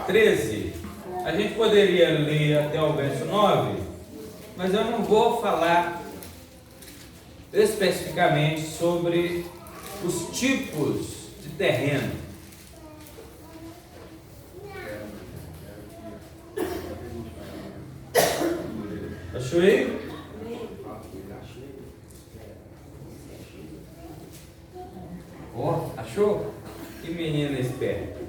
13. A gente poderia ler até o verso 9, mas eu não vou falar especificamente sobre os tipos de terreno. Achou aí? Achou? Que menina esperta.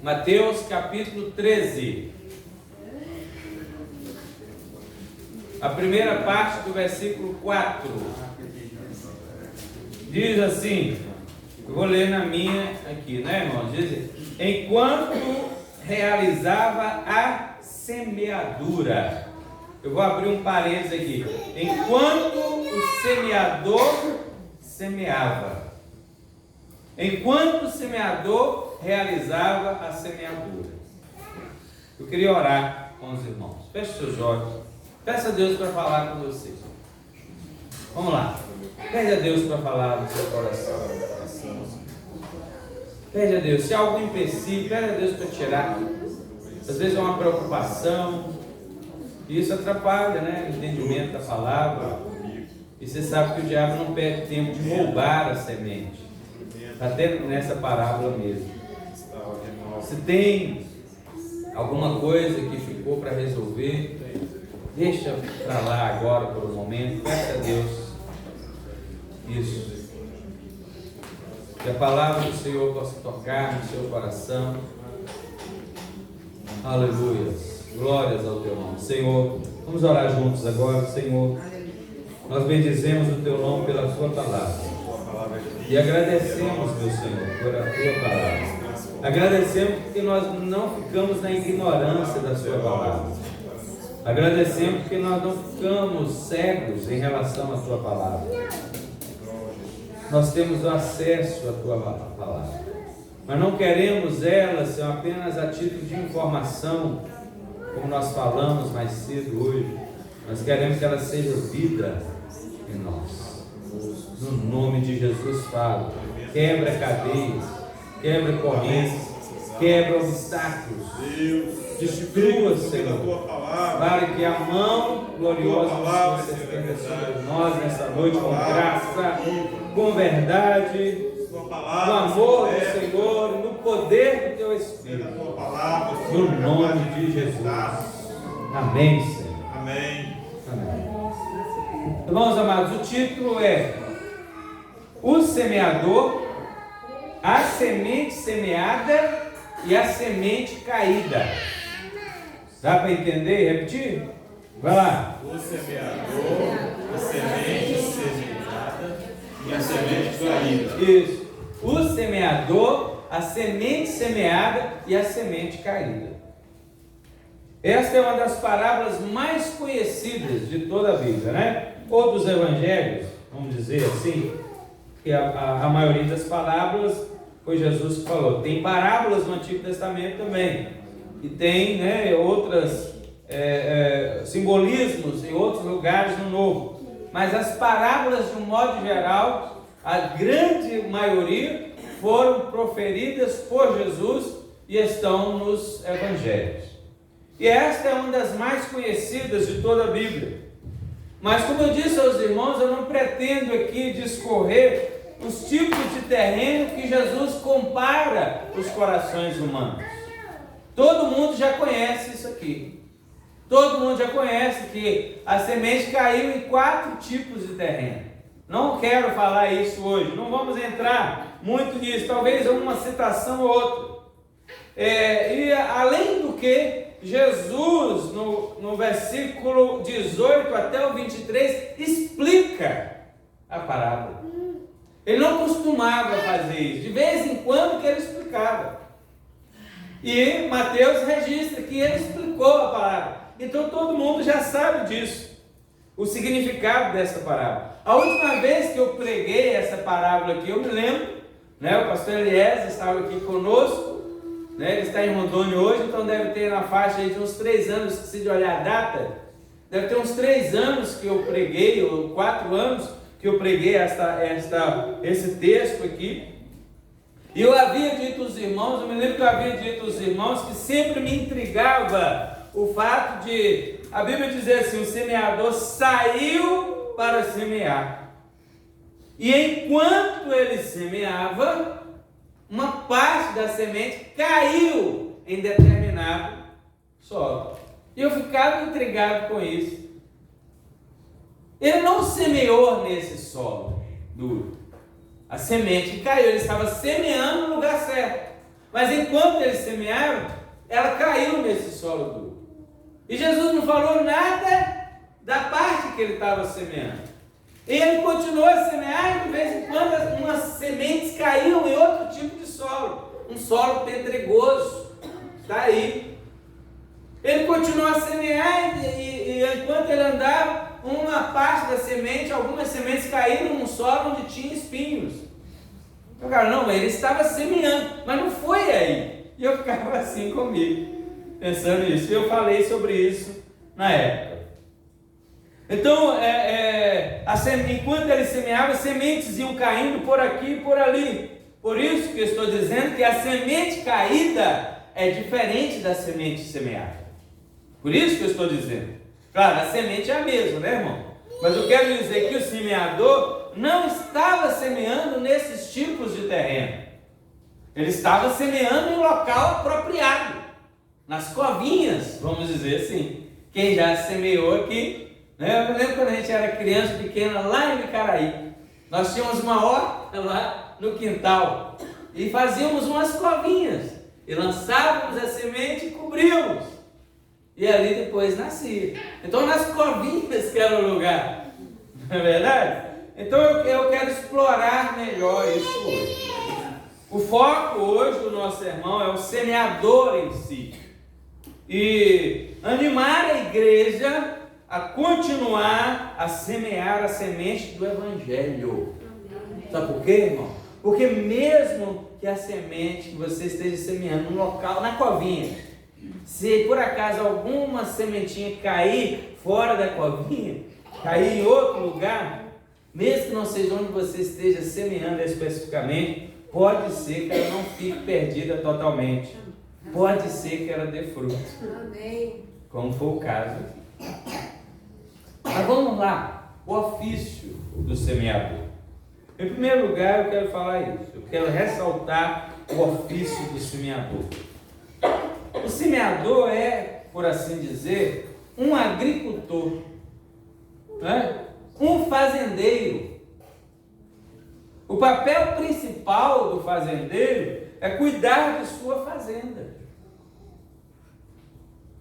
Mateus capítulo 13. A primeira parte do versículo 4. Diz assim, eu vou ler na minha aqui, né, irmãos? Diz: enquanto realizava a semeadura. Eu vou abrir um parênteses aqui. Enquanto o semeador semeava. Enquanto o semeador realizava a semeadura. Eu queria orar com os irmãos. Feche seus olhos. Peça a Deus para falar com vocês. Vamos lá. Pede a Deus para falar no seu coração. Pede a Deus. Se há algum empecilho, pede a Deus para tirar. Às vezes é uma preocupação. E isso atrapalha, né, o entendimento da palavra. E você sabe que o diabo não perde tempo de roubar a semente. Até nessa parábola mesmo. Se tem alguma coisa que ficou para resolver, deixa para lá agora por um momento. Peça a Deus isso. Que a palavra do Senhor possa tocar no seu coração. Aleluia. Glórias ao teu nome. Senhor, vamos orar juntos agora. Senhor, nós bendizemos o teu nome pela sua palavra. E agradecemos, meu Senhor, por a tua palavra. Agradecemos porque nós não ficamos na ignorância da sua palavra. Agradecemos porque nós não ficamos cegos em relação à tua palavra. Nós temos acesso à tua palavra. Mas não queremos ela ser apenas a título de informação, como nós falamos mais cedo hoje. Nós queremos que ela seja vida em nós. No nome de Jesus fala. Quebra cadeias, quebra correntes, quebra obstáculos. Destrua, Senhor. Para que a mão gloriosa do Senhor se estenda sobre nós nessa noite com graça, com verdade, com amor do Senhor, no poder do teu Espírito. No nome de Jesus. Amém, Senhor. Amém. Amém. Irmãos amados, o título é O Semeador, a Semente Semeada e a Semente Caída. Dá para entender e repetir? Vai lá. O semeador, a semente semeada e a semente caída. Isso. O semeador, a semente semeada e a semente caída. Esta é uma das parábolas mais conhecidas de toda a Bíblia, né? Ou dos evangelhos, vamos dizer assim, que a maioria das parábolas foi Jesus que falou. Tem parábolas no Antigo Testamento também. E tem, né, outros simbolismos em outros lugares no Novo. Mas as parábolas, de um modo geral, a grande maioria foram proferidas por Jesus e estão nos evangelhos. E esta é uma das mais conhecidas de toda a Bíblia. Mas como eu disse aos irmãos, eu não pretendo aqui discorrer os tipos de terreno que Jesus compara os corações humanos. Todo mundo já conhece isso aqui. Todo mundo já conhece que a semente caiu em 4 tipos de terreno. Não quero falar isso hoje, não vamos entrar muito nisso, talvez uma citação ou outra. E além do que, Jesus, no versículo 18 até o 23, explica a parábola. Ele não costumava fazer isso, de vez em quando que ele explicava. E Mateus registra que ele explicou a parábola. Então todo mundo já sabe disso, o significado dessa parábola. A última vez que eu preguei essa parábola aqui, eu me lembro, né, o pastor Eliezer estava aqui conosco, né, ele está em Rondônia hoje, então deve ter na faixa aí de uns 3 anos, se de olhar a data, deve ter uns 3 anos que eu preguei, ou 4 anos que eu preguei esse texto aqui. E eu havia dito aos irmãos, eu me lembro que eu havia dito aos irmãos que sempre me intrigava o fato de a Bíblia dizer assim: o semeador saiu para semear. E enquanto ele semeava, uma parte da semente caiu em determinado solo. E eu ficava intrigado com isso. Ele não semeou nesse solo duro. A semente caiu, ele estava semeando no lugar certo. Mas enquanto ele semeava, ela caiu nesse solo duro. E Jesus não falou nada da parte que ele estava semeando. E ele continuou a semear, e de vez em quando umas sementes caíam em outro tipo de solo. Um solo pedregoso. Está aí. Ele continuou a semear e enquanto ele andava, uma parte da semente, algumas sementes caíram num solo onde tinha espinhos. Eu falei, não, ele estava semeando, mas não foi aí. E eu ficava assim comigo, pensando nisso. E eu falei sobre isso na época. Então, enquanto ele semeava, sementes iam caindo por aqui e por ali. Por isso que eu estou dizendo que a semente caída é diferente da semente semeada. Por isso que eu estou dizendo. Claro, a semente é a mesma, né, irmão? Mas eu quero dizer que o semeador não estava semeando nesses tipos de terreno. Ele estava semeando em local apropriado. Nas covinhas, vamos dizer assim. Quem já semeou aqui, né? Eu me lembro quando a gente era criança pequena lá em Icaraí. Nós tínhamos uma horta lá no quintal. E fazíamos umas covinhas. E lançávamos a semente e cobríamos. E ali depois nascia. Então nas covinhas que era o lugar. Não é verdade? Então eu quero explorar melhor isso hoje. O foco hoje do nosso sermão é o semeador em si. E animar a igreja a continuar a semear a semente do Evangelho. Sabe por quê, irmão? Porque mesmo que a semente que você esteja semeando no local, na covinha, se por acaso alguma sementinha cair fora da covinha, cair em outro lugar, mesmo que não seja onde você esteja semeando especificamente, pode ser que ela não fique perdida totalmente. Pode ser que ela dê fruto. Amém. Como foi o caso aqui. Mas vamos lá, o ofício do semeador. Em primeiro lugar, eu quero falar isso. Eu quero ressaltar o ofício do semeador. O semeador é, por assim dizer, um agricultor, né? Um fazendeiro. O papel principal do fazendeiro é cuidar de sua fazenda.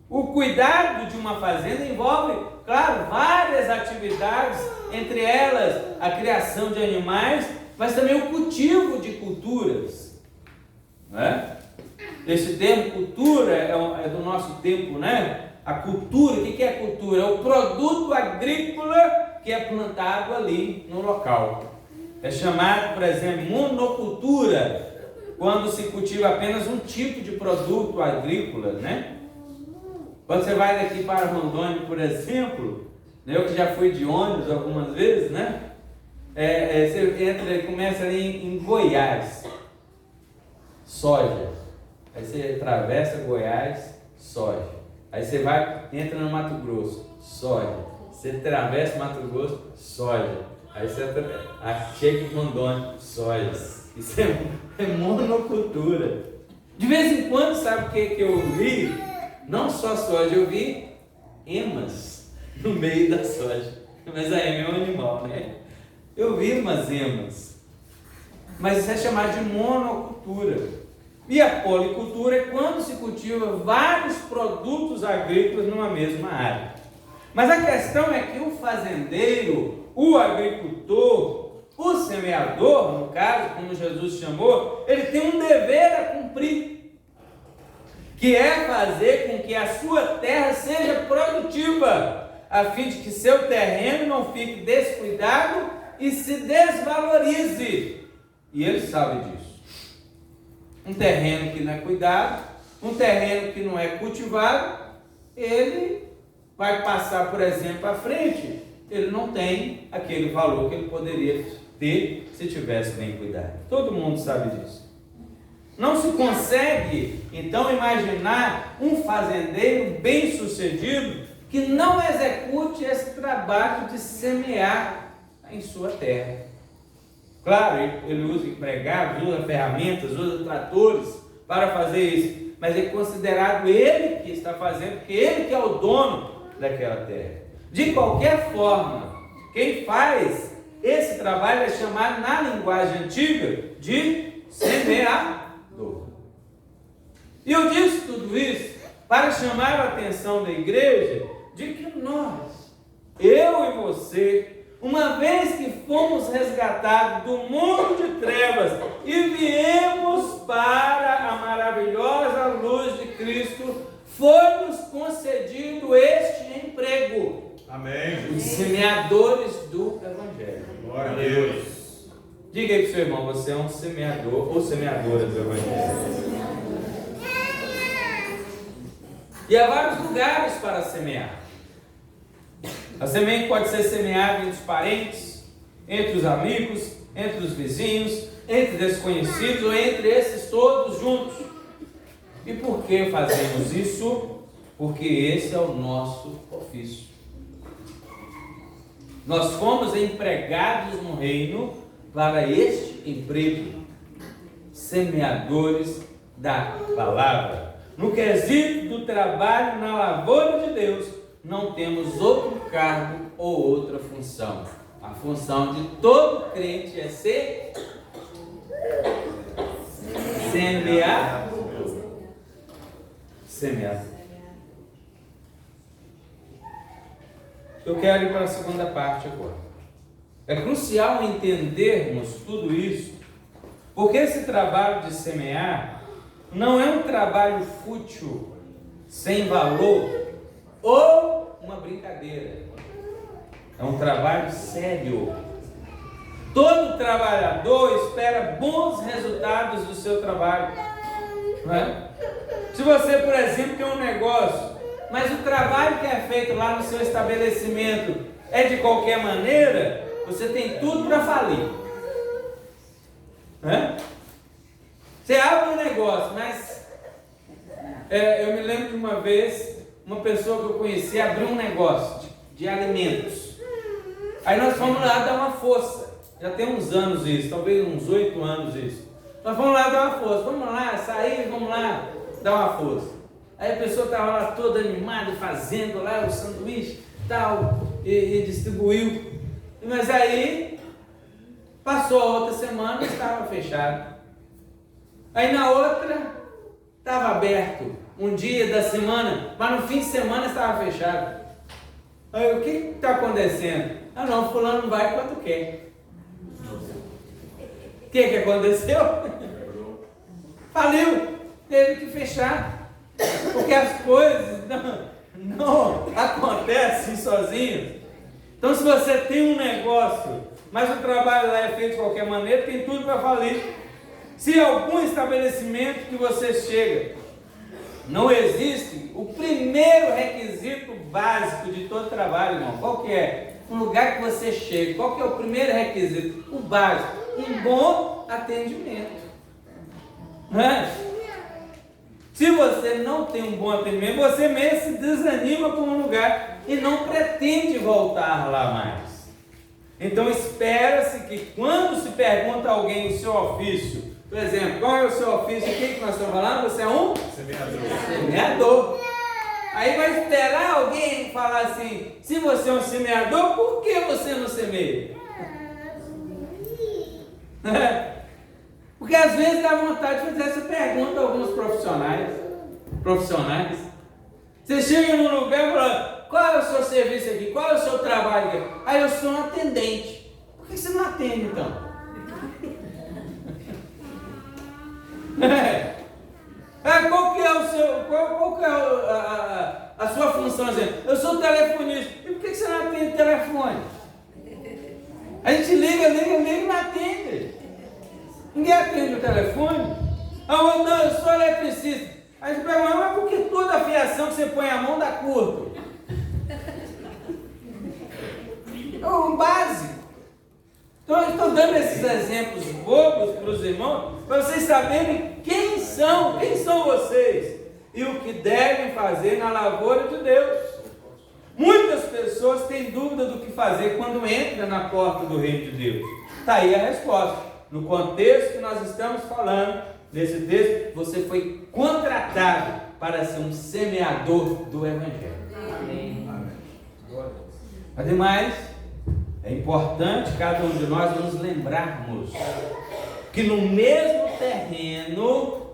O cuidado de uma fazenda envolve, claro, várias atividades, entre elas a criação de animais, mas também o cultivo de culturas, né? Esse termo cultura é do nosso tempo, né? A cultura, o que é cultura? É o produto agrícola que é plantado ali no local. É chamado, por exemplo, monocultura, quando se cultiva apenas um tipo de produto agrícola, né? Quando você vai daqui para Rondônia, por exemplo, eu que já fui de ônibus algumas vezes, né? Você entra e começa ali em Goiás, soja. Aí você atravessa Goiás, soja. Aí você entra no Mato Grosso, soja. Você atravessa Mato Grosso, soja. Aí você chega em Rondônia, soja. Isso é monocultura. De vez em quando, sabe o que eu vi? Não só soja, eu vi emas no meio da soja. Mas a ema é um animal, né? Eu vi umas emas. Mas isso é chamado de monocultura. E a policultura é quando se cultiva vários produtos agrícolas numa mesma área. Mas a questão é que o fazendeiro, o agricultor, o semeador, no caso, como Jesus chamou, ele tem um dever a cumprir, que é fazer com que a sua terra seja produtiva, a fim de que seu terreno não fique descuidado e se desvalorize. E ele sabe disso. Um terreno que não é cuidado, um terreno que não é cultivado, ele vai passar, por exemplo, à frente, ele não tem aquele valor que ele poderia ter se tivesse bem cuidado. Todo mundo sabe disso. Não se consegue, então, imaginar um fazendeiro bem-sucedido que não execute esse trabalho de semear em sua terra. Claro, ele usa empregados, usa ferramentas, usa tratores para fazer isso, mas é considerado ele que está fazendo, porque ele que é o dono daquela terra. De qualquer forma, quem faz esse trabalho é chamado na linguagem antiga de semeador. E eu disse tudo isso para chamar a atenção da igreja de que nós, eu e você, uma vez que fomos resgatados do mundo de trevas e viemos para a maravilhosa luz de Cristo, foi-nos concedido este emprego. Amém. Os semeadores do Evangelho. Glória a Deus. Diga aí para o seu irmão, você é um semeador ou semeadora do Evangelho. E há vários lugares para semear. A semente pode ser semeada entre os parentes, entre os amigos, entre os vizinhos, entre desconhecidos ou entre esses todos juntos. E por que fazemos isso? Porque esse é o nosso ofício. Nós fomos empregados no reino para este emprego, semeadores da palavra. No quesito do trabalho na lavoura de Deus, não temos outro cargo ou outra função. A função de todo crente é ser semeador. Semeador. Eu quero ir para a segunda parte agora. É crucial entendermos tudo isso, porque esse trabalho de semear não é um trabalho fútil, sem valor, ou uma brincadeira. É um trabalho sério. Todo trabalhador espera bons resultados do seu trabalho, não é? Se você, por exemplo, tem um negócio, mas o trabalho que é feito lá no seu estabelecimento é de qualquer maneira, você tem tudo para falir, né? Você abre um negócio, mas eu me lembro de uma vez, uma pessoa que eu conheci abriu um negócio de alimentos. Aí nós fomos lá dar uma força. Já tem uns anos isso, talvez uns 8 anos isso. Nós fomos lá dar uma força. Vamos lá, sair, vamos lá dar uma força. Aí a pessoa estava lá toda animada, fazendo lá o sanduíche tal, e distribuiu. Mas aí, passou a outra semana, estava fechado. Aí na outra, estava aberto. Um dia da semana, mas no fim de semana estava fechado. Aí, o que está acontecendo? Ah não, fulano vai quanto quer. O que aconteceu? Faliu, teve que fechar. Porque as coisas não acontecem sozinhas. Então se você tem um negócio, mas o trabalho lá é feito de qualquer maneira, tem tudo para falir. Se algum estabelecimento que você chega, não existe o primeiro requisito básico de todo trabalho, irmão. Qual que é? Um lugar que você chega. Qual que é o primeiro requisito? O básico. Um bom atendimento. Não é? Se você não tem um bom atendimento, você mesmo se desanima com um lugar e não pretende voltar lá mais. Então espera-se que quando se pergunta a alguém o seu ofício, por exemplo, qual é o seu ofício? O que nós estamos falando? Você é um Semeador. Semeador. Aí vai esperar alguém falar assim, se você é um semeador, por que você não semeia? Porque às vezes dá vontade de fazer essa pergunta a alguns profissionais. Você chega num lugar e fala, qual é o seu serviço aqui? Qual é o seu trabalho aqui? Aí eu sou um atendente. Por que você não atende então? Qual que é o seu, qual que é a sua função? Eu sou telefonista. E por que você não atende o telefone? A gente liga e não atende. Ninguém atende o telefone. Não, eu sou eletricista. Aí você pergunta, mas por que toda a fiação que você põe a mão dá curto? É um básico. Então eu estou dando esses exemplos bobos para os irmãos, para vocês saberem quem são, quem são vocês e o que devem fazer na lavoura de Deus. Muitas pessoas têm dúvida do que fazer quando entra na porta do reino de Deus. Está aí a resposta. No contexto que nós estamos falando, nesse texto, você foi contratado para ser um semeador do Evangelho. Amém. Ademais, é importante cada um de nós nos lembrarmos que no mesmo terreno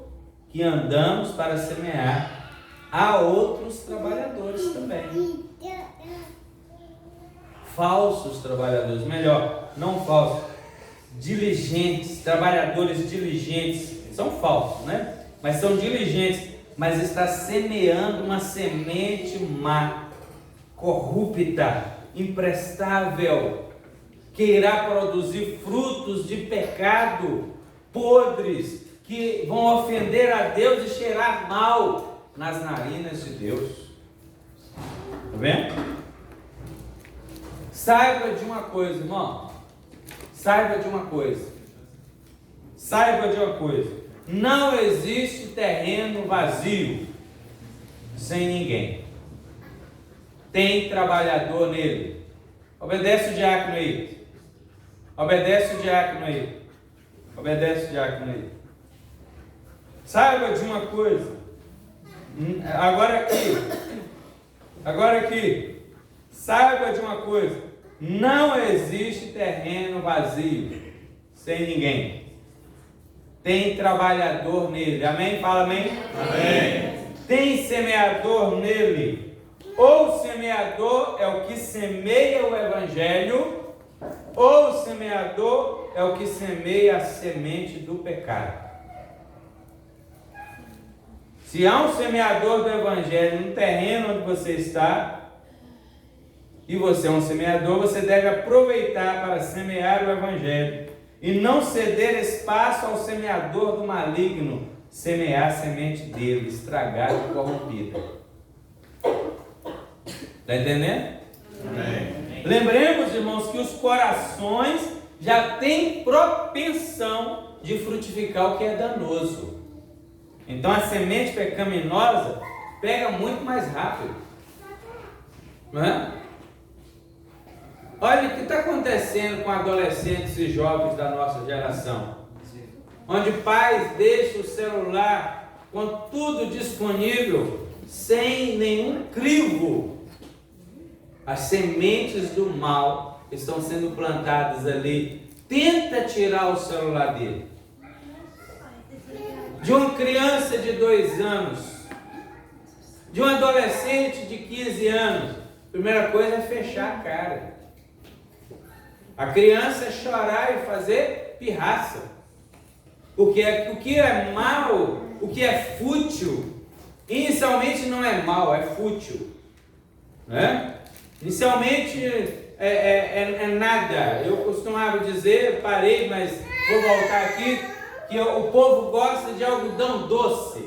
que andamos para semear, há outros trabalhadores também. Falsos trabalhadores, melhor, não falsos, diligentes, trabalhadores diligentes, são falsos, né? Mas são diligentes, mas está semeando uma semente má, corrupta, imprestável, que irá produzir frutos de pecado, podres, que vão ofender a Deus e cheirar mal nas narinas de Deus. Está vendo? Saiba de uma coisa, irmão. Saiba de uma coisa. Saiba de uma coisa. Não existe terreno vazio sem ninguém. Tem trabalhador nele. Obedece o diácono aí. Obedece o diácono aí. Obedece o diácono aí. Saiba de uma coisa. Agora aqui. Saiba de uma coisa. Não existe terreno vazio sem ninguém. Tem trabalhador nele. Amém? Fala amém. Amém. Tem semeador nele. Ou o semeador é o que semeia o Evangelho, ou o semeador é o que semeia a semente do pecado. Se há um semeador do Evangelho no terreno onde você está, e você é um semeador, você deve aproveitar para semear o Evangelho e não ceder espaço ao semeador do maligno semear a semente dele, estragada e corrompida. Está entendendo? Amém. Lembremos, irmãos, que os corações já têm propensão de frutificar o que é danoso. Então a semente pecaminosa pega muito mais rápido. Não é? Olha o que está acontecendo com adolescentes e jovens da nossa geração, onde pais deixam o celular com tudo disponível, sem nenhum crivo. As sementes do mal estão sendo plantadas ali. Tenta tirar o celular dele. De uma criança de 2 anos, de um adolescente de 15 anos, a primeira coisa é fechar a cara. A criança chorar e fazer pirraça. O que é mal, o que é fútil, inicialmente não é mal, é fútil. Né? Inicialmente é nada. Eu costumava dizer, parei, mas vou voltar aqui, que o povo gosta de algodão doce.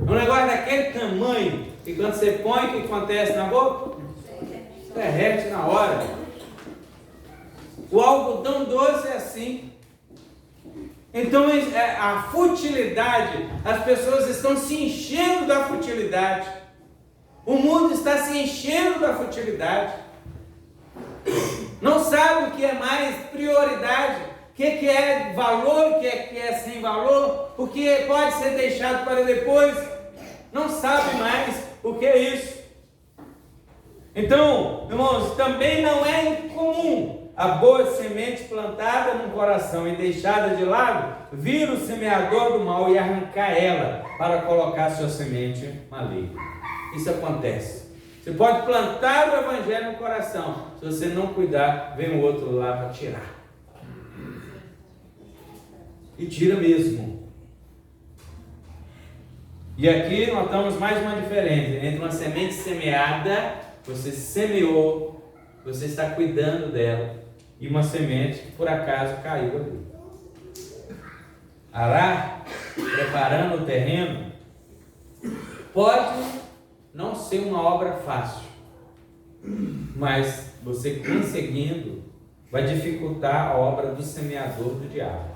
Um negócio daquele tamanho, que quando você põe, o que acontece na boca? Derrete na hora. O algodão doce é assim. Então a futilidade, as pessoas estão se enchendo da futilidade. O mundo está se enchendo da futilidade. Não sabe o que é mais prioridade, o que é valor, o que é sem valor, o que pode ser deixado para depois. Não sabe mais o que é isso. Então, irmãos, também não é incomum a boa semente plantada no coração e deixada de lado, vir o semeador do mal e arrancar ela para colocar sua semente maligna. Isso acontece. Você pode plantar o Evangelho no coração, se você não cuidar, vem o outro lá para tirar. E tira mesmo. E aqui notamos mais uma diferença entre uma semente semeada, você semeou, você está cuidando dela, e uma semente que por acaso caiu ali. Arar, preparando o terreno, pode não ser uma obra fácil, mas você conseguindo vai dificultar a obra do semeador do diabo.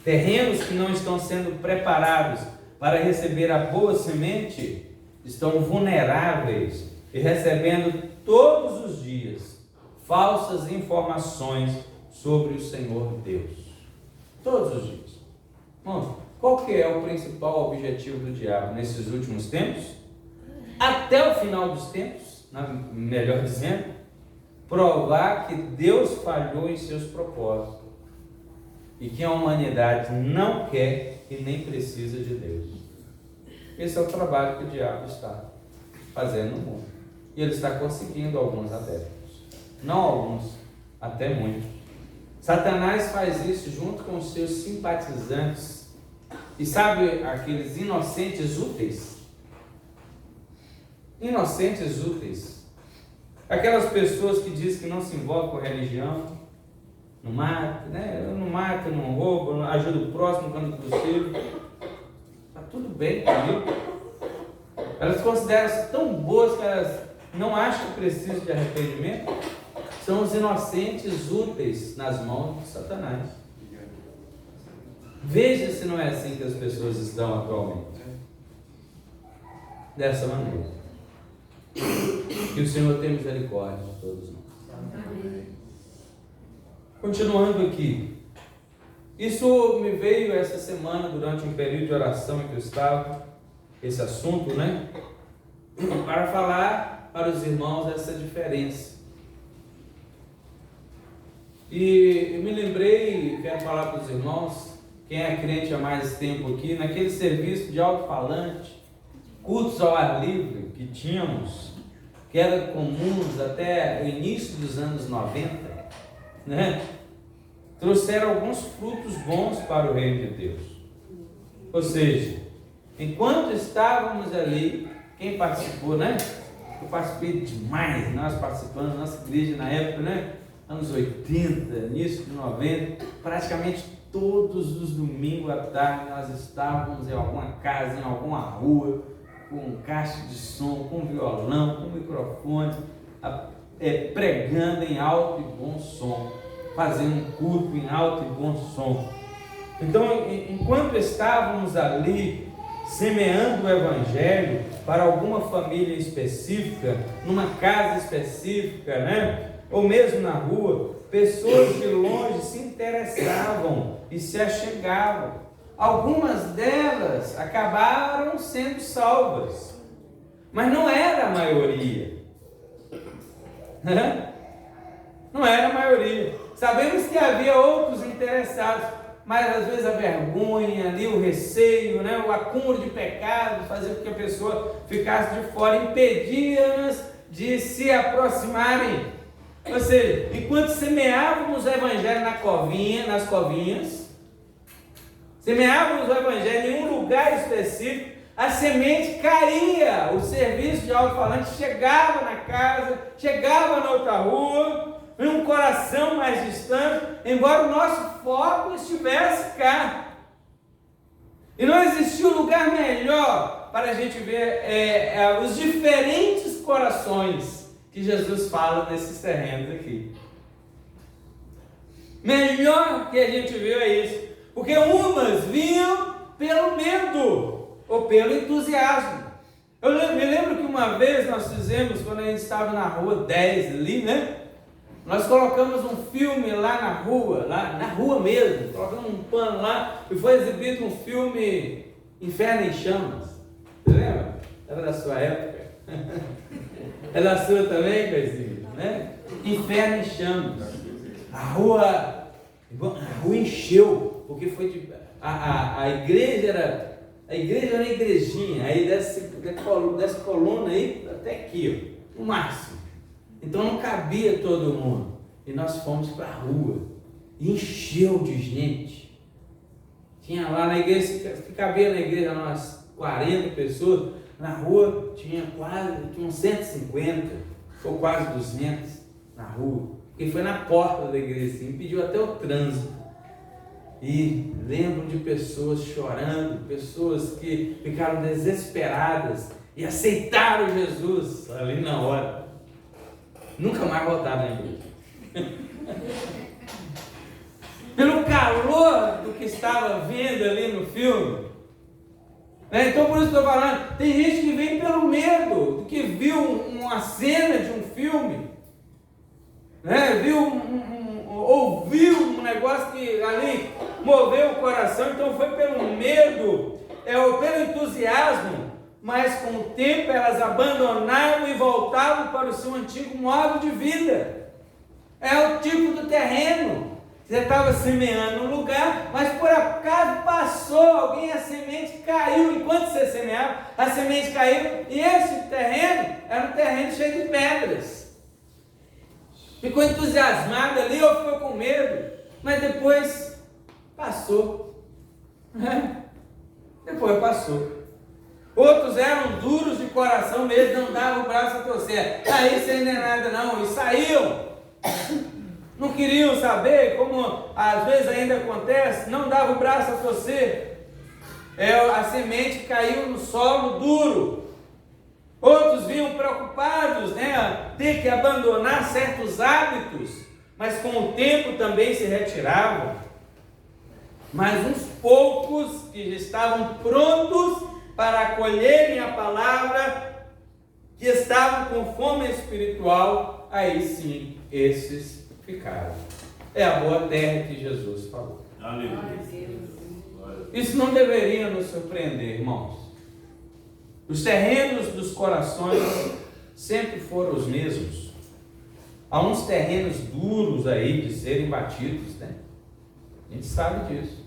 Terrenos que não estão sendo preparados para receber a boa semente estão vulneráveis e recebendo todos os dias falsas informações sobre o Senhor Deus. Todos os dias. Bom, qual que é o principal objetivo do diabo nesses últimos tempos? Até o final dos tempos, melhor dizendo, provar que Deus falhou em seus propósitos e que a humanidade não quer e nem precisa de Deus. Esse é o trabalho que o diabo está fazendo no mundo. E ele está conseguindo alguns adeptos. Não alguns, até muitos. Satanás faz isso junto com os seus simpatizantes. E sabe aqueles inocentes úteis? Inocentes úteis. Aquelas pessoas que dizem que não se envolvem com religião, não mata, né? Eu não mato, eu não roubo, eu não ajudo o próximo quando possível. Está tudo bem comigo. Elas consideram-se tão boas que elas não acham que precisam de arrependimento. São os inocentes úteis nas mãos de Satanás. Veja se não é assim que as pessoas estão atualmente. Dessa maneira. Que o Senhor tenha misericórdia de todos nós. Continuando aqui. Isso me veio essa semana, durante um período de oração em que eu estava, esse assunto, né? Para falar para os irmãos essa diferença. E eu me lembrei, quero falar para os irmãos, quem é crente há mais tempo aqui, naquele serviço de alto-falante, cultos ao ar livre que tínhamos, que eram comuns até o início dos anos 90, né? Trouxeram alguns frutos bons para o reino de Deus. Ou seja, enquanto estávamos ali, quem participou, né? Eu participei demais, nós participamos, nossa igreja na época, né? Anos 80, início de 90, praticamente todos os domingos à tarde nós estávamos em alguma casa, em alguma rua, com caixa de som, com violão, com microfone, pregando em alto e bom som, fazendo um culto em alto e bom som. Então, enquanto estávamos ali semeando o Evangelho para alguma família específica, numa casa específica, né? Ou mesmo na rua, pessoas de longe se interessavam e se achegavam. Algumas delas acabaram sendo salvas, mas não era a maioria. Não era a maioria. Sabemos que havia outros interessados, mas às vezes a vergonha, ali, o receio, né, o acúmulo de pecados fazia com que a pessoa ficasse de fora, impedia-nas de se aproximarem. Ou seja, enquanto semeávamos o Evangelho nas covinhas, semeávamos o Evangelho em um lugar específico, a semente caía, o serviço de alto-falante chegava na casa, chegava na outra rua, em um coração mais distante, embora o nosso foco estivesse cá. E não existia um lugar melhor para a gente ver os diferentes corações que Jesus fala nesses terrenos aqui. Melhor que a gente viu é isso, porque umas vinham pelo medo ou pelo entusiasmo. Eu me lembro que uma vez nós fizemos, quando a gente estava na rua 10 ali, né? Nós colocamos um filme lá na rua mesmo, colocamos um pano lá e foi exibido um filme Inferno em Chamas. Você lembra? Era da sua época. É da sua também, Coisinha, né? Inferno em Chamas. A rua encheu, porque foi a igreja era uma igrejinha, aí dessa coluna aí até aqui, ó, no máximo. Então não cabia todo mundo. E nós fomos para a rua. E encheu de gente. Tinha lá na igreja, que cabia na igreja umas 40 pessoas. Na rua tinha uns 150 ou quase 200 na rua. Porque foi na porta da igreja, assim, impediu até o trânsito. E lembro de pessoas chorando, pessoas que ficaram desesperadas e aceitaram Jesus ali na hora. Nunca mais voltaram na igreja. Pelo calor do que estava vendo ali no filme. Então por isso que eu estou falando, tem gente que vem pelo medo, do que viu uma cena de um filme, ouviu um negócio que ali moveu o coração, então foi pelo medo, ou pelo entusiasmo, mas com o tempo elas abandonaram e voltavam para o seu antigo modo de vida. É o tipo do terreno. Você estava semeando um lugar, mas por acaso passou alguém, a semente caiu. Enquanto você semeava, a semente caiu. E esse terreno era um terreno cheio de pedras. Ficou entusiasmado ali ou ficou com medo. Mas depois passou. Depois passou. Outros eram duros de coração mesmo, não davam o braço a torcer. Aí isso aí não é nada não. E saíam. Não queriam saber, como às vezes ainda acontece, não dava o braço a torcer. A semente caiu no solo duro. Outros vinham preocupados, ter que abandonar certos hábitos, mas com o tempo também se retiravam. Mas uns poucos que estavam prontos para acolherem a palavra, que estavam com fome espiritual, aí sim, esses ficaram. É a boa terra que Jesus falou. Aleluia. Isso não deveria nos surpreender, irmãos. Os terrenos dos corações sempre foram os mesmos. Há uns terrenos duros aí de serem batidos, A gente sabe disso.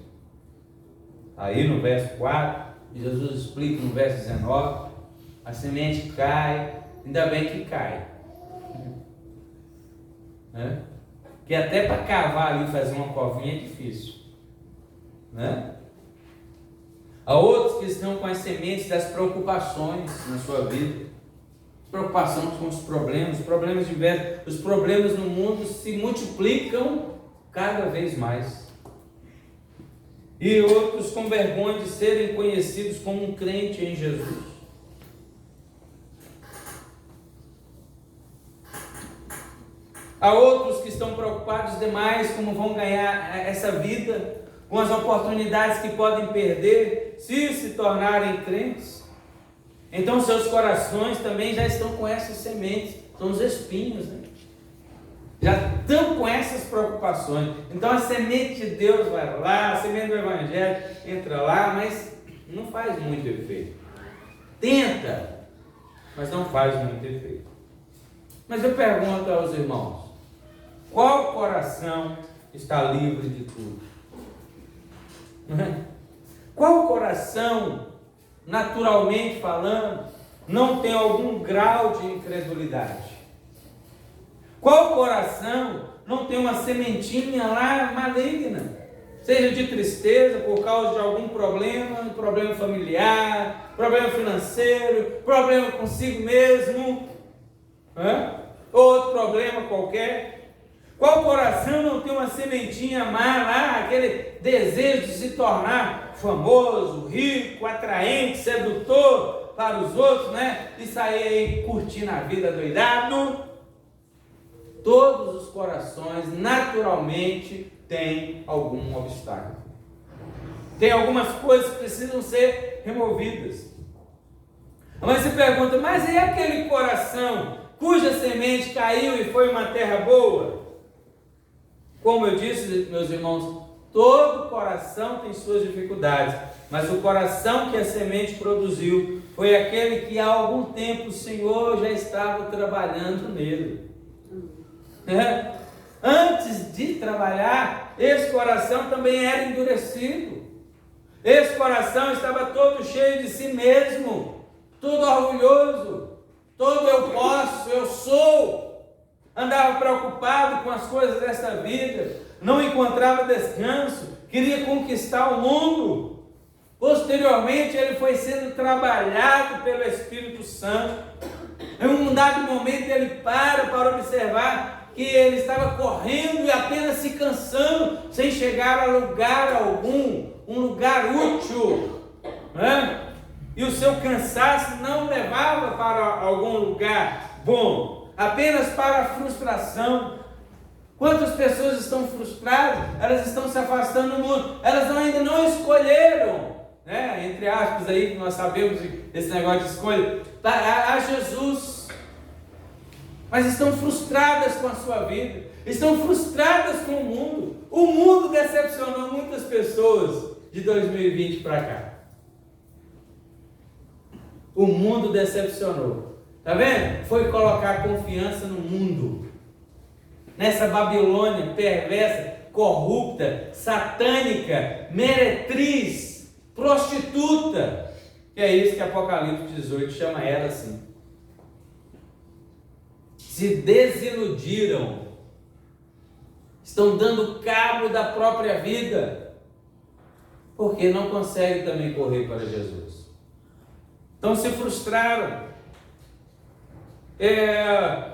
Aí no verso 4, Jesus explica no verso 19, a semente cai, ainda bem que cai. Que até para cavar ali e fazer uma covinha é difícil. Há outros que estão com as sementes das preocupações na sua vida. Preocupação com os problemas diversos. Os problemas no mundo se multiplicam cada vez mais. E outros com vergonha de serem conhecidos como um crente em Jesus. Há outros que estão preocupados demais como vão ganhar essa vida, com as oportunidades que podem perder se tornarem crentes. Então seus corações também já estão com essas sementes, são os espinhos, já estão com essas preocupações. Então a semente de Deus vai lá, a semente do Evangelho entra lá, mas não faz muito efeito. Tenta, mas não faz muito efeito. Mas eu pergunto aos irmãos, qual coração está livre de tudo? Qual coração, naturalmente falando, não tem algum grau de incredulidade? Qual coração não tem uma sementinha lá maligna? Seja de tristeza por causa de algum problema familiar, problema financeiro, problema consigo mesmo, outro problema qualquer. Qual coração não tem uma sementinha má lá, aquele desejo de se tornar famoso, rico, atraente, sedutor para os outros, e sair aí curtindo a vida doidado? Todos os corações naturalmente têm algum obstáculo. Tem algumas coisas que precisam ser removidas. Mas se pergunta, mas e aquele coração cuja semente caiu e foi uma terra boa? Como eu disse, meus irmãos, todo coração tem suas dificuldades, mas o coração que a semente produziu foi aquele que há algum tempo o Senhor já estava trabalhando nele. Antes de trabalhar, esse coração também era endurecido. Esse coração estava todo cheio de si mesmo, todo orgulhoso, todo eu posso, eu sou. Andava preocupado com as coisas desta vida, não encontrava descanso, queria conquistar o mundo. Posteriormente ele foi sendo trabalhado pelo Espírito Santo. Em um dado momento ele para observar que ele estava correndo e apenas se cansando, sem chegar a lugar algum, um lugar útil, E o seu cansaço não levava para algum lugar bom, apenas para a frustração. Quantas pessoas estão frustradas? Elas estão se afastando do mundo. Elas ainda não escolheram, né? Entre aspas aí, que nós sabemos esse negócio de escolha, a Jesus. Mas estão frustradas com a sua vida. Estão frustradas com o mundo. O mundo decepcionou muitas pessoas de 2020 para cá. O mundo decepcionou. Está vendo? Foi colocar confiança no mundo. Nessa Babilônia perversa, corrupta, satânica, meretriz, prostituta. E é isso que Apocalipse 18 chama ela assim. Se desiludiram. Estão dando cabo da própria vida. Porque não conseguem também correr para Jesus. Então se frustraram.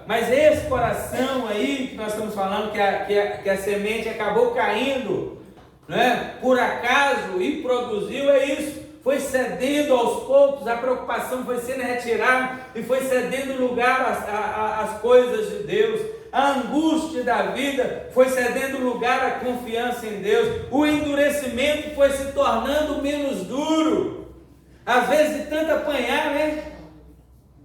Mas esse coração aí que nós estamos falando, que a semente acabou caindo, né, por acaso e produziu, é isso. Foi cedendo aos poucos, a preocupação foi sendo retirada e foi cedendo lugar às coisas de Deus. A angústia da vida foi cedendo lugar à confiança em Deus. O endurecimento foi se tornando menos duro. Às vezes de tanto apanhar, né?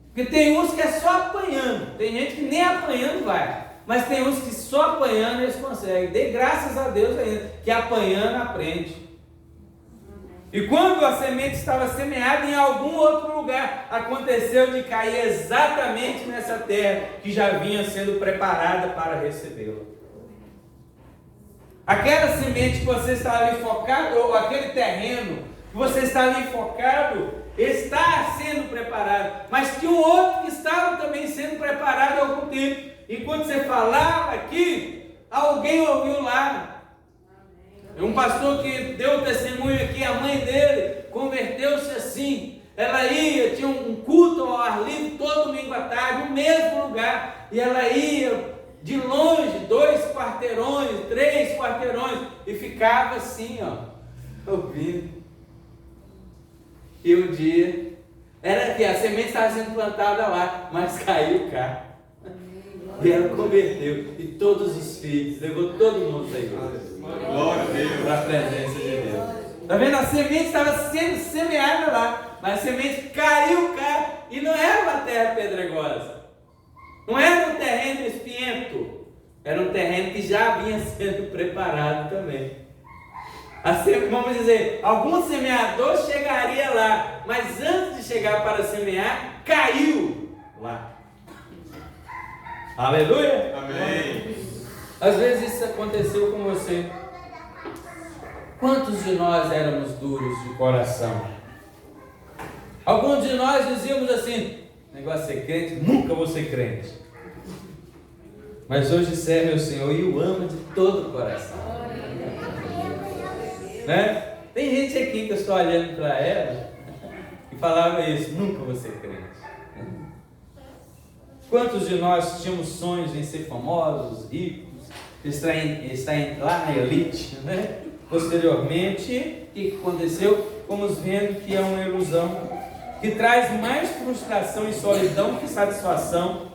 Porque tem uns que é só apanhando. Tem gente que nem apanhando vai. Mas tem uns que só apanhando eles conseguem. Dê graças a Deus ainda, que apanhando aprende. E quando a semente estava semeada em algum outro lugar, aconteceu de cair exatamente nessa terra que já vinha sendo preparada para recebê-la. Aquela semente que você está ali focado, ou aquele terreno que você está ali focado, está sendo preparado. Mas tinha um outro que estava também sendo preparado há algum tempo. Enquanto você falava aqui, alguém ouviu lá. Um pastor que deu testemunho aqui, a mãe dele converteu-se assim. Ela ia, tinha um culto ao ar livre todo domingo à tarde, no mesmo lugar. E ela ia de longe, 2 quarteirões, 3 quarteirões, e ficava assim, ó, ouvindo. E um dia, era que a semente estava sendo plantada lá, mas caiu cá. E ela converteu, e todos os filhos, levou todo mundo para a igreja. Glória a Deus. Para a presença de Deus. Está vendo? A semente estava sendo semeada lá, mas a semente caiu cá, e não era uma terra pedregosa, não era um terreno espinhento, era um terreno que já vinha sendo preparado também. Vamos dizer, algum semeador chegaria lá, mas antes de chegar para semear, caiu lá. Aleluia! Amém. Às vezes isso aconteceu com você. Quantos de nós éramos duros de coração? Alguns de nós dizíamos assim: negócio de ser crente, nunca vou ser crente. Mas hoje serve ao Senhor e o ama de todo o coração. Né? Tem gente aqui que eu estou olhando para ela e falava isso: nunca vou ser crente. Quantos de nós tínhamos sonhos em ser famosos, ricos, estar lá na elite, né? Posteriormente, o que aconteceu? Fomos vendo que é uma ilusão, que traz mais frustração e solidão que satisfação.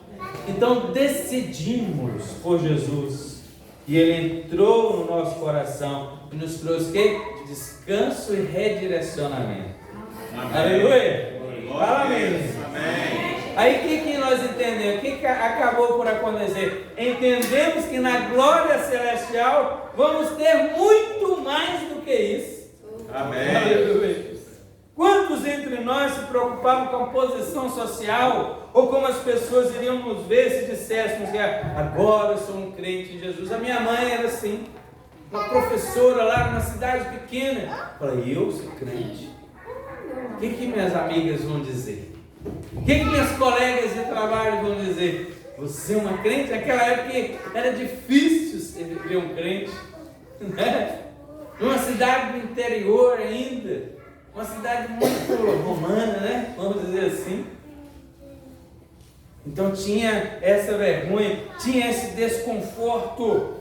Então decidimos por Jesus, e Ele entrou no nosso coração e nos trouxe que? Descanso e redirecionamento. Amém. Aleluia! Fala amém. Amém. Aí o que nós entendemos? O que acabou por acontecer? Entendemos que na glória celestial vamos ter muito mais do que isso. Amém. Aleluia. Quantos entre nós se preocupavam com a posição social ou como as pessoas iriam nos ver se disséssemos que agora eu sou um crente em Jesus? A minha mãe era assim, uma professora lá numa cidade pequena. Falei, eu sou crente. O que minhas amigas vão dizer? O que minhas colegas de trabalho vão dizer? Você é uma crente? Naquela época era difícil ser um crente, né? Numa cidade do interior ainda, uma cidade muito romana, né? Vamos dizer assim. Então tinha essa vergonha, tinha esse desconforto.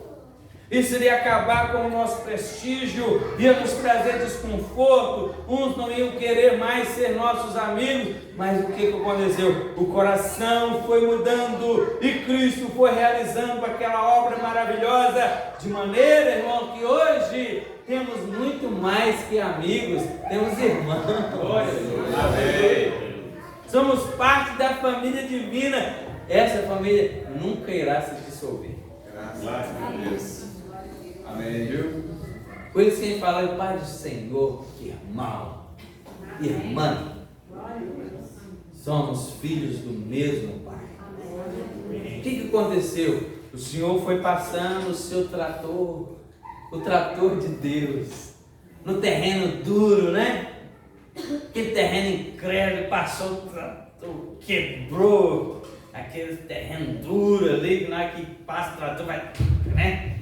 Isso iria acabar com o nosso prestígio, ia nos trazer desconforto, uns não iam querer mais ser nossos amigos, mas o que aconteceu? O coração foi mudando e Cristo foi realizando aquela obra maravilhosa, de maneira, irmão, que hoje temos muito mais que amigos, temos irmãos. Amém. Somos parte da família divina. Essa família nunca irá se dissolver. Graças a Deus. Amém, viu? Por isso que a gente fala, Pai do Senhor, irmão, irmã. Somos filhos do mesmo Pai. O que aconteceu? O Senhor foi passando o seu trator, o trator de Deus, no terreno duro, né? Aquele terreno incrédulo, passou o trator, quebrou aquele terreno duro ali, que na hora que passa o trator vai, né?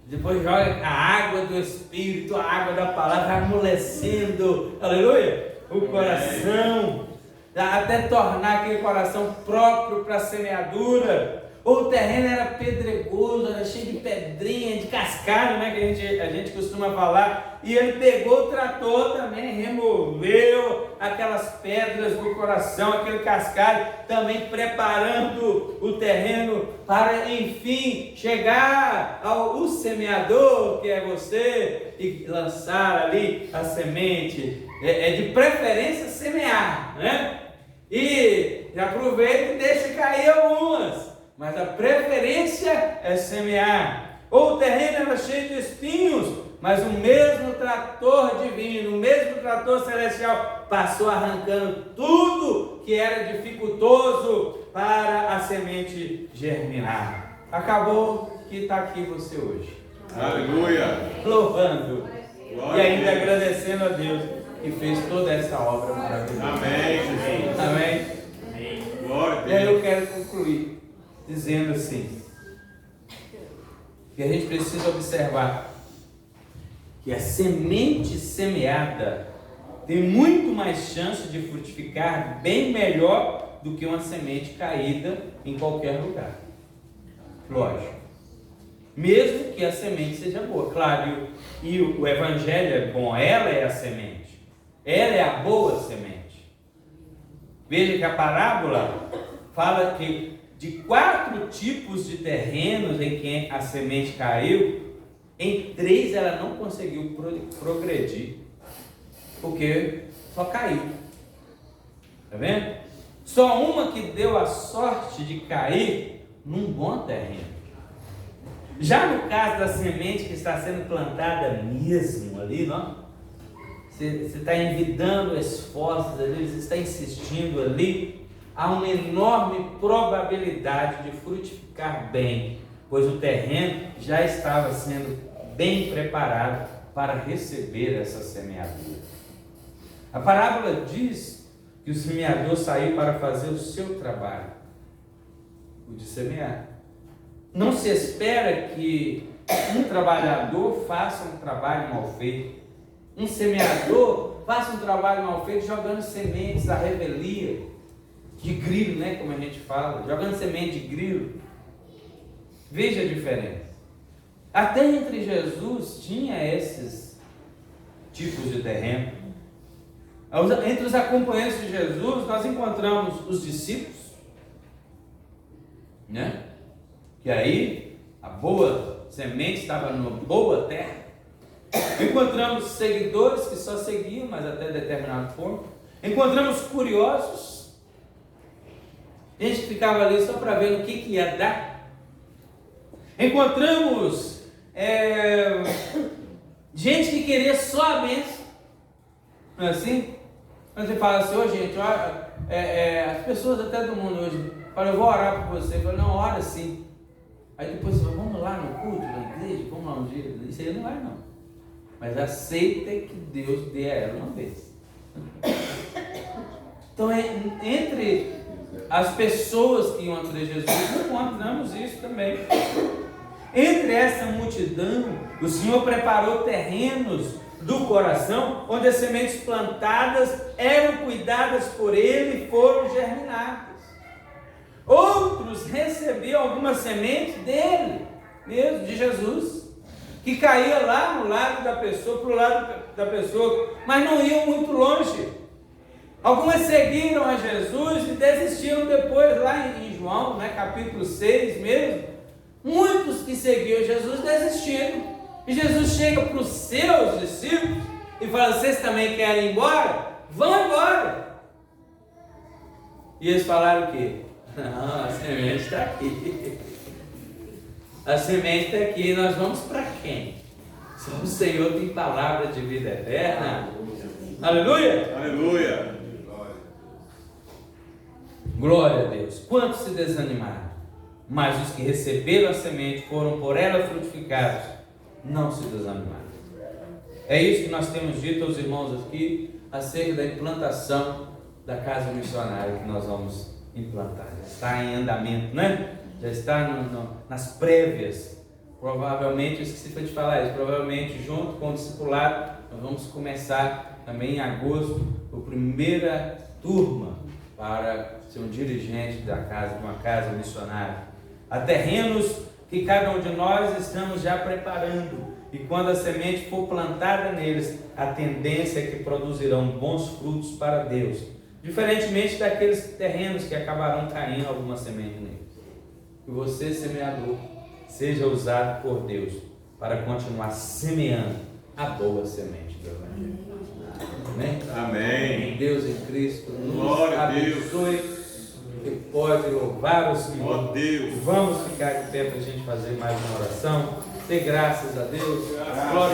Depois joga a água do Espírito, a água da palavra, vai amolecendo, aleluia, o coração, até tornar aquele coração próprio para a semeadura. O terreno era pedregoso, era cheio de pedrinha, de cascalho, né, que a gente costuma falar. E ele pegou o trator também, removeu aquelas pedras do coração, aquele cascalho, também preparando o terreno para, enfim, chegar ao semeador, que é você, e lançar ali a semente. De preferência semear, né? E aproveita e deixa cair algumas. Mas a preferência é semear. Ou o terreno era cheio de espinhos, mas o mesmo trator divino, o mesmo trator celestial passou arrancando tudo que era dificultoso para a semente germinar. Acabou que está aqui você hoje. Aleluia! Louvando. Glória E ainda a Deus. agradecendo a Deus que fez toda essa obra maravilhosa. Amém, Jesus. Amém? Glória a E aí Deus. eu quero concluir dizendo assim, que a gente precisa observar que a semente semeada tem muito mais chance de frutificar bem melhor do que uma semente caída em qualquer lugar. Lógico. Mesmo que a semente seja boa, claro, e o evangelho é bom, ela é a semente, ela é a boa semente. Veja que a parábola fala que de 4 tipos de terrenos em que a semente caiu, em 3 ela não conseguiu progredir, porque só caiu. Está vendo? Só uma que deu a sorte de cair num bom terreno. Já no caso da semente que está sendo plantada mesmo ali, não? Você está envidando esforços ali, você está insistindo ali, há uma enorme probabilidade de frutificar bem, pois o terreno já estava sendo bem preparado para receber essa semeadura. A parábola diz que o semeador saiu para fazer o seu trabalho, o de semear. Não se espera que um trabalhador faça um trabalho mal feito. Um semeador faça um trabalho mal feito jogando sementes à revelia, de grilo, né, como a gente fala, jogando semente de grilo. Veja a diferença. Até entre Jesus tinha esses tipos de terreno. Entre os acompanhantes de Jesus, nós encontramos os discípulos, né? Que aí a boa semente estava numa boa terra. Encontramos seguidores que só seguiam, mas até determinado ponto. Encontramos curiosos. A gente ficava ali só para ver o que ia dar. Encontramos gente que queria só a bênção. Não é assim? Quando você fala assim, gente, as pessoas até do mundo hoje falam, eu vou orar por você. Eu falo, não, ora sim. Aí depois você fala, vamos lá no culto, na igreja, vamos lá um dia. Isso aí não vai não. Mas aceita que Deus dê a ela uma vez. Então, entre as pessoas que iam atrás de Jesus, encontramos isso também. Entre essa multidão, o Senhor preparou terrenos do coração, onde as sementes plantadas eram cuidadas por Ele e foram germinadas. Outros recebiam algumas sementes dele, mesmo, de Jesus. que caía lá no lado da pessoa, para o lado da pessoa, mas não iam muito longe. Algumas seguiram a Jesus e desistiram depois, lá em João, né, capítulo 6 mesmo. Muitos que seguiam Jesus desistiram. E Jesus chega para os seus discípulos e fala: vocês também querem ir embora? Vão embora. E eles falaram o quê? Não, a semente está aqui. A semente está aqui. Nós vamos para quem? Só o Senhor tem palavra de vida eterna. Aleluia! Aleluia! Glória a Deus. Quantos se desanimaram? Mas os que receberam a semente foram por ela frutificados, não se desanimaram. É isso que nós temos dito aos irmãos aqui acerca da implantação da casa missionária que nós vamos implantar. Já está em andamento, né? Já está nas prévias. Provavelmente, eu esqueci de falar isso, provavelmente junto com o discipulado, nós vamos começar também em agosto a primeira turma para ser um dirigente da casa, de uma casa missionária. Há terrenos que cada um de nós estamos já preparando, e quando a semente for plantada neles, a tendência é que produzirão bons frutos para Deus, diferentemente daqueles terrenos que acabarão caindo alguma semente neles. Que você, semeador, seja usado por Deus para continuar semeando a boa semente do Evangelho. Amém? Amém. Deus em Cristo nos Glória a Deus. abençoe e pode louvar o Senhor. Ó Deus. Vamos ficar de pé para a gente fazer mais uma oração. Dê graças a Deus. Glória